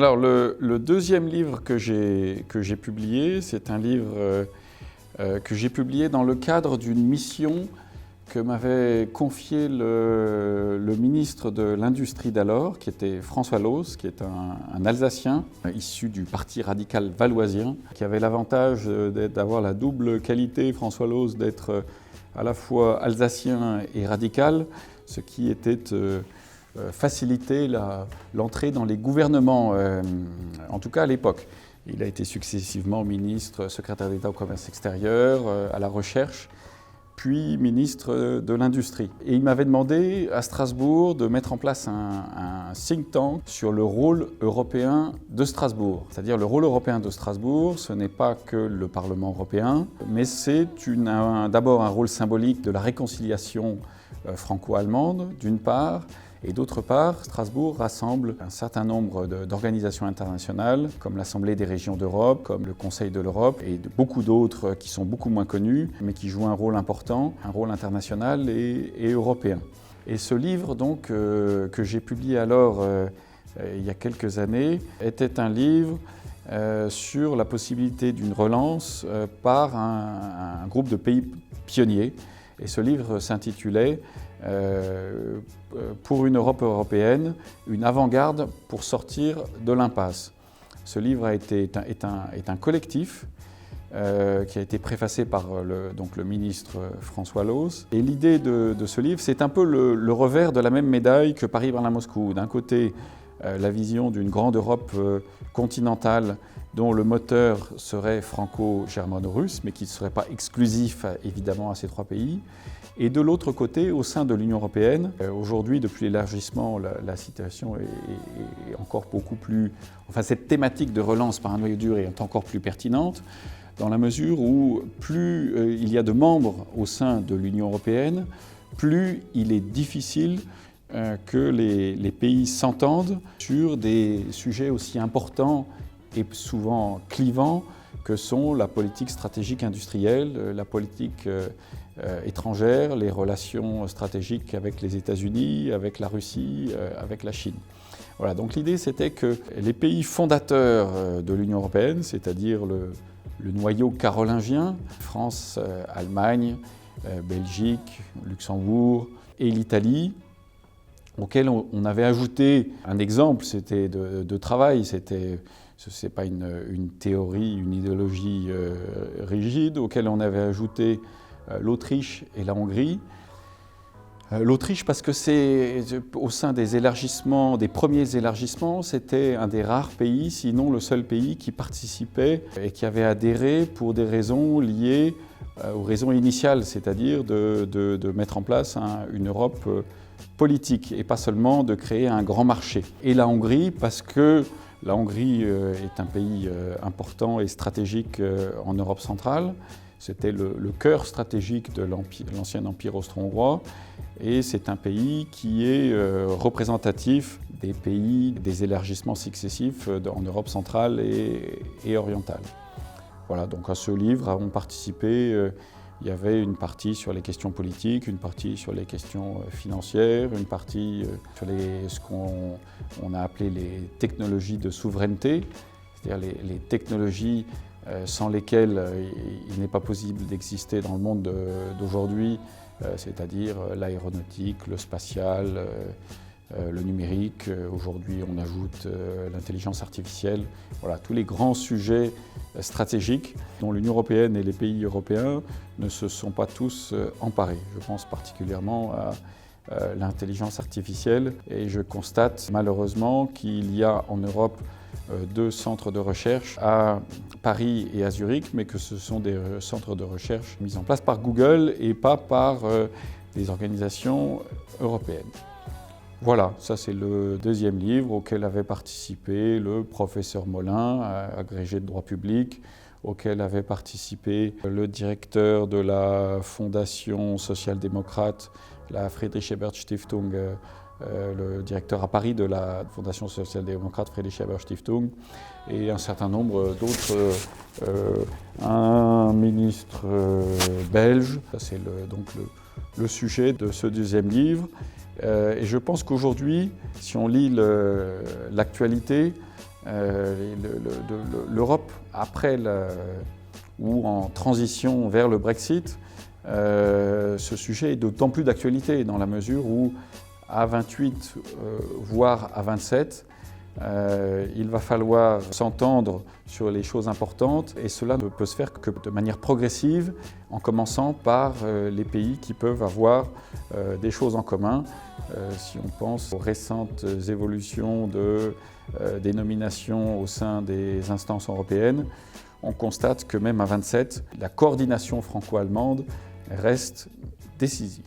Alors, le deuxième livre que j'ai publié, c'est un livre que j'ai publié dans le cadre d'une mission que m'avait confié le ministre de l'Industrie d'alors, qui était François Loos, qui est un Alsacien issu du parti radical valoisien, qui avait l'avantage d'avoir la double qualité, François Loos, d'être à la fois alsacien et radical, ce qui était faciliter l'entrée dans les gouvernements, en tout cas à l'époque. Il a été successivement ministre, secrétaire d'État au commerce extérieur, à la recherche, puis ministre de l'Industrie. Et il m'avait demandé à Strasbourg de mettre en place un think tank sur le rôle européen de Strasbourg. C'est-à-dire le rôle européen de Strasbourg, ce n'est pas que le Parlement européen, mais c'est d'abord un rôle symbolique de la réconciliation franco-allemande, d'une part, et d'autre part, Strasbourg rassemble un certain nombre d'organisations internationales, comme l'Assemblée des régions d'Europe, comme le Conseil de l'Europe, et beaucoup d'autres qui sont beaucoup moins connus, mais qui jouent un rôle important, un rôle international et européen. Et ce livre, donc, que j'ai publié alors, il y a quelques années, était un livre sur la possibilité d'une relance par un groupe de pays pionniers. Et ce livre s'intitulait Pour une Europe européenne, une avant-garde pour sortir de l'impasse. Ce livre est un collectif qui a été préfacé par le ministre François Loos. Et l'idée de ce livre, c'est un peu le revers de la même médaille que Paris-Berlin-Moscou. D'un côté, la vision d'une grande Europe continentale dont le moteur serait franco-germano-russe, mais qui ne serait pas exclusif évidemment à ces trois pays. Et de l'autre côté, au sein de l'Union européenne, aujourd'hui, depuis l'élargissement, la situation est encore beaucoup plus... Enfin, cette thématique de relance par un noyau dur est encore plus pertinente, dans la mesure où plus il y a de membres au sein de l'Union européenne, plus il est difficile que les pays s'entendent sur des sujets aussi importants et souvent clivants que sont la politique stratégique industrielle, la politique étrangère, les relations stratégiques avec les États-Unis, avec la Russie, avec la Chine. Voilà, donc l'idée c'était que les pays fondateurs de l'Union européenne, c'est-à-dire le noyau carolingien, France, Allemagne, Belgique, Luxembourg et l'Italie, auquel on avait ajouté un exemple, c'était de travail, ce n'est pas une théorie, une idéologie rigide, auquel on avait ajouté l'Autriche et la Hongrie. L'Autriche parce que c'est au sein des élargissements, des premiers élargissements, c'était un des rares pays, sinon le seul pays qui participait et qui avait adhéré pour des raisons liées aux raisons initiales, c'est-à-dire de mettre en place une Europe politique et pas seulement de créer un grand marché. Et la Hongrie parce que la Hongrie est un pays important et stratégique en Europe centrale. C'était le cœur stratégique de l'ancien empire austro-hongrois et c'est un pays qui est représentatif des pays des élargissements successifs en Europe centrale et orientale. Voilà, donc à ce livre ont participé, il y avait une partie sur les questions politiques, une partie sur les questions financières, une partie sur ce qu'on a appelé les technologies de souveraineté, c'est-à-dire les technologies sans lesquelles il n'est pas possible d'exister dans le monde d'aujourd'hui, c'est-à-dire l'aéronautique, le spatial, le numérique. Aujourd'hui, on ajoute l'intelligence artificielle. Voilà, tous les grands sujets stratégiques dont l'Union européenne et les pays européens ne se sont pas tous emparés. Je pense particulièrement à l'intelligence artificielle et je constate malheureusement qu'il y a en Europe deux centres de recherche à Paris et à Zurich, mais que ce sont des centres de recherche mis en place par Google et pas par des organisations européennes. Voilà, ça c'est le deuxième livre auquel avait participé le professeur Molin, agrégé de droit public, auquel avait participé le directeur de la Fondation social-démocrate, la Friedrich-Ebert-Stiftung, le directeur à Paris de la Fondation social-démocrate Friedrich-Ebert-Stiftung et un certain nombre d'autres, un ministre belge. Ça c'est donc le sujet de ce deuxième livre. Et je pense qu'aujourd'hui, si on lit l'actualité, L'Europe, après ou en transition vers le Brexit, ce sujet est d'autant plus d'actualité dans la mesure où à 28, voire à 27, il va falloir s'entendre sur les choses importantes et cela ne peut se faire que de manière progressive, en commençant par les pays qui peuvent avoir des choses en commun. Si on pense aux récentes évolutions des nominations au sein des instances européennes, on constate que même à 27, la coordination franco-allemande reste décisive.